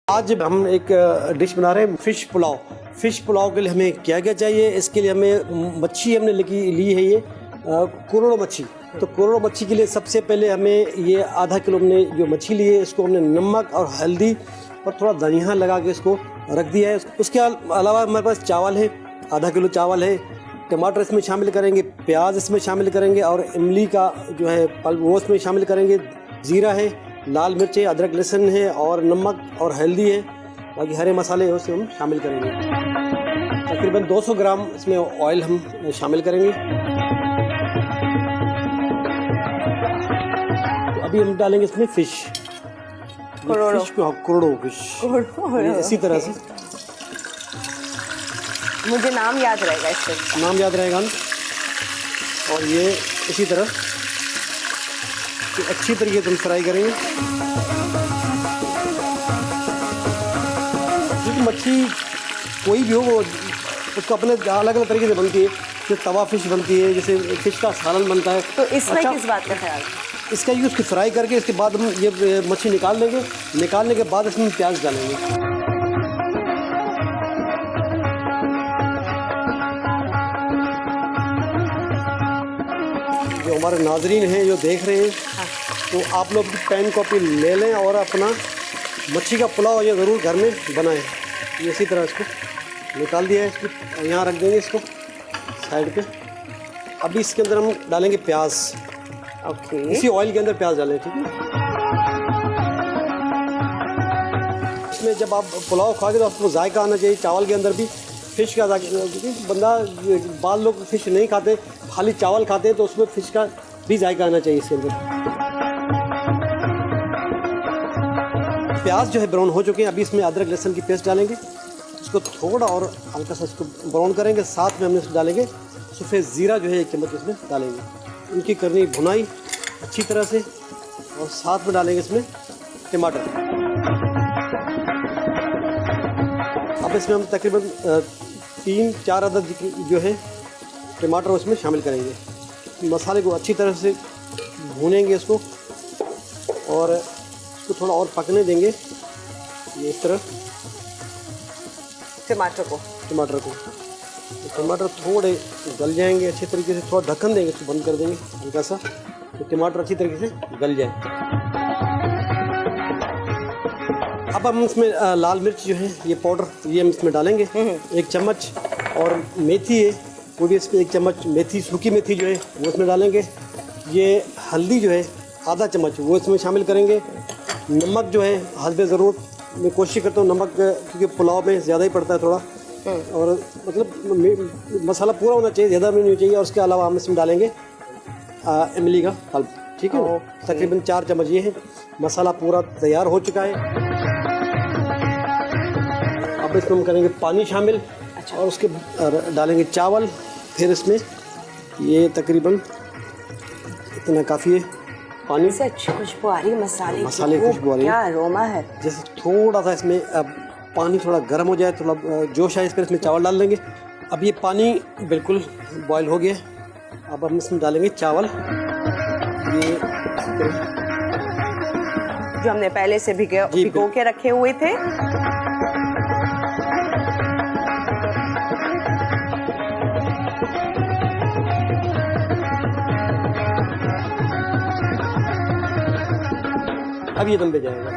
आज हम एक डिश बना रहे हैं फ़िश पुलाव। फ़िश पुलाव के लिए हमें क्या क्या चाहिए, इसके लिए हमें मच्छी हमने ली है ये कोरोड़ो मच्छी। तो कोरोड़ो मच्छी के लिए सबसे पहले हमें ये आधा किलो हमने जो मच्छी ली है इसको हमने नमक और हल्दी और थोड़ा धनिया लगा के इसको रख दिया है। उसके अलावा हमारे पास चावल है, आधा किलो चावल है, टमाटर इसमें शामिल करेंगे, प्याज इसमें शामिल करेंगे और इमली का जो है वो इसमें शामिल करेंगे, जीरा है, लाल मिर्च है, अदरक लहसुन है और नमक और हल्दी है, बाकी हरे मसाले उसमें हम शामिल करेंगे। तकरीबन 200 ग्राम इसमें ऑयल हम शामिल करेंगे। तो अभी हम डालेंगे इसमें फ़िश कोरोड़ो फ़िश इसी तरह से। मुझे नाम याद रहेगा, इसका नाम याद रहेगा। और ये इसी तरह अच्छी तरीके से हम फ्राई करेंगे। क्योंकि मच्छी कोई भी हो वो उसको अपने अलग अलग तरीके से बनती है। जैसे तवा फ़िश बनती है, जैसे फ़िश का सालन बनता है। तो इसमें किस बात का ख्याल? इसका यूज़ उसकी फ्राई करके इसके बाद हम ये मच्छी निकाल लेंगे। निकालने के बाद इसमें प्याज डालेंगे। जो हमारे नाजरीन हैं जो देख रहे हैं, तो आप लोग पेन कॉपी ले लें और अपना मच्छी का पुलाव ये ज़रूर घर में बनाएं। ये इसी तरह इसको निकाल दिया है, इसको यहाँ रख देंगे इसको साइड पे। अभी इसके अंदर हम डालेंगे प्याज। ओके, इसी ऑयल के अंदर प्याज डालें, ठीक है। इसमें जब आप पुलाव खाओगे तो आपको जायका आना चाहिए चावल के अंदर भी, फ़िश का जायका। बंदा बाद लोग फ़िश नहीं खाते, खाली चावल खाते हैं, तो उसमें फ़िश का भी जायका आना चाहिए इसके अंदर। प्याज जो है ब्राउन हो चुके हैं। अभी इसमें अदरक लहसुन की पेस्ट डालेंगे, इसको थोड़ा और हल्का सा इसको ब्राउन करेंगे। साथ में हमने इसमें डालेंगे सफ़ेद ज़ीरा जो है 1 चम्मच इसमें डालेंगे। इनकी करनी भुनाई अच्छी तरह से, और साथ में डालेंगे इसमें टमाटर। अब इसमें हम तकरीबन 3-4 अदद जो है टमाटर उसमें शामिल करेंगे। मसाले को अच्छी तरह से भूनेंगे इसको, और इसको थोड़ा और पकने देंगे ये इस तरह टमाटर को। टमाटर थोड़े गल जाएंगे अच्छे तरीके से, थोड़ा ढक्कन देंगे, इसको बंद कर देंगे हल्का सा, तो टमाटर अच्छी तरीके से गल जाए। अब हम इसमें लाल मिर्च जो है ये पाउडर ये हम इसमें डालेंगे 1 चम्मच, और मेथी है वो भी इसमें 1 चम्मच मेथी, सूखी मेथी जो है वो इसमें डालेंगे। ये हल्दी जो है आधा चम्मच वो इसमें शामिल करेंगे। नमक जो है हस्बे ज़रूरत, मैं कोशिश करता हूँ नमक क्योंकि पुलाव में ज़्यादा ही पड़ता है थोड़ा, और मतलब मसाला पूरा होना चाहिए, ज़्यादा भी नहीं चाहिए। और उसके अलावा हम इसमें डालेंगे इमली का पल्प, ठीक है। तकरीबन 4 चम्मच ये है। मसाला पूरा तैयार हो चुका है। अब इसमें हम करेंगे पानी शामिल, और उसके डालेंगे चावल। फिर इसमें ये तकरीबन इतना काफ़ी है पानी से अच्छी खुशबू आ रही है, मसाले की खुशबू आ रही है, क्या अरोमा है। जैसे थोड़ा सा इसमें अब पानी थोड़ा गर्म हो जाए, थोड़ा जोश आए, इस पर इसमें चावल डाल देंगे। अब ये पानी बिल्कुल बॉयल हो गया। अब हम इसमें डालेंगे चावल, ये जो हमने पहले से भिगो के रखे हुए थे। अब ये दम पे जाएगा।